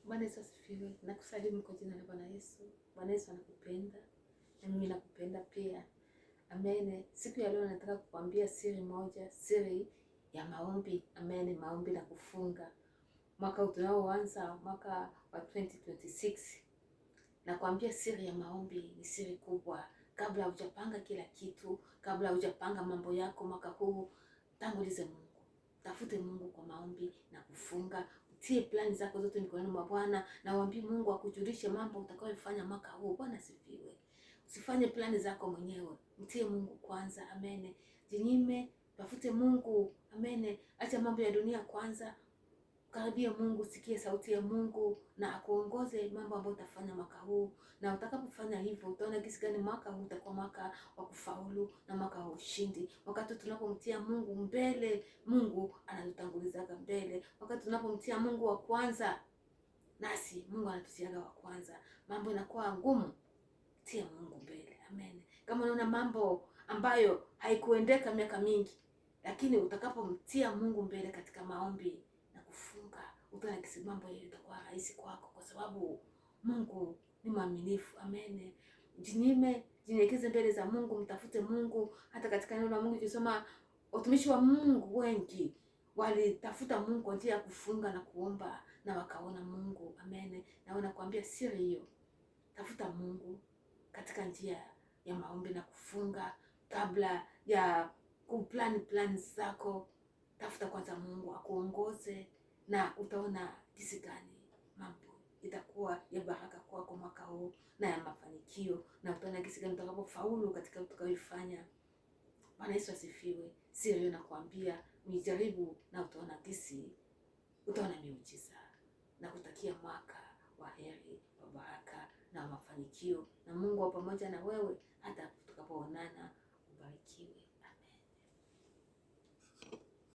Bwana Yesu asifiwe. Nakusalimu kwa jina la Bwana Yesu. Bwana Yesu anakupenda na mimi nakupenda pia. Amen. Siku ya leo nataka kukwambia siri moja, siri ya maombi. Amen. Maombi na kufunga. Mwaka tunaoanza, mwaka wa 2026. Nakwambia siri ya maombi ni siri kubwa. Kabla hujapanga kila kitu, kabla hujapanga mambo yako mwaka huu, tangulize Mungu. Tafute Mungu kwa maombi na kufunga. Tie plani zako zote mikononi mwa Bwana na waambie Mungu akujulishe mambo utakayofanya mwaka huu. Bwana sifiwe. Usifanye plani zako mwenyewe. Mtie Mungu kwanza. Amen. Jinyime, tafute Mungu. Amen. Acha mambo ya dunia kwanza. Karibia Mungu, sikie sauti ya Mungu na akuongoze mambo ambayo utafanya mwaka huu. Na utakapofanya hivyo utaona jinsi gani mwaka huu utakuwa mwaka wa kufaulu na mwaka wa ushindi. Wakati tunapomtia Mungu mbele, Mungu anatutangulizaga mbele. Wakati tunapomtia Mungu wa kwanza, nasi Mungu anatusiaga wa kwanza. Mambo inakuwa ngumu, tia Mungu mbele. Amen. Kama unaona mambo ambayo haikuendeka miaka mingi, lakini utakapomtia Mungu mbele katika maombi na kufunga, utaona kisi mambo yatakuwa rahisi kwako, kwa sababu Mungu ni mwaminifu. Amen. Jinyime, jinyekeze mbele za Mungu, mtafute Mungu. Hata katika neno la Mungu tunasoma watumishi wa Mungu wengi walitafuta Mungu kwa njia ya kufunga na kuomba na wakaona Mungu. Amen. Na nakwambia siri hiyo. Tafuta Mungu katika njia ya maombi na kufunga kabla ya plani zako. Tafuta kwanza Mungu akuongoze na utaona jinsi gani mambo itakuwa ya baraka kwako mwaka huu na ya mafanikio, na utaona jinsi gani utakapofaulu katika utakayofanya. Bwana Yesu asifiwe. Siri hiyo nakwambia, nijaribu na utaona jinsi, utaona miujiza. Na kutakia mwaka wa heri, wa baraka na mafanikio, na Mungu wa pamoja na wewe hata tutakapoonana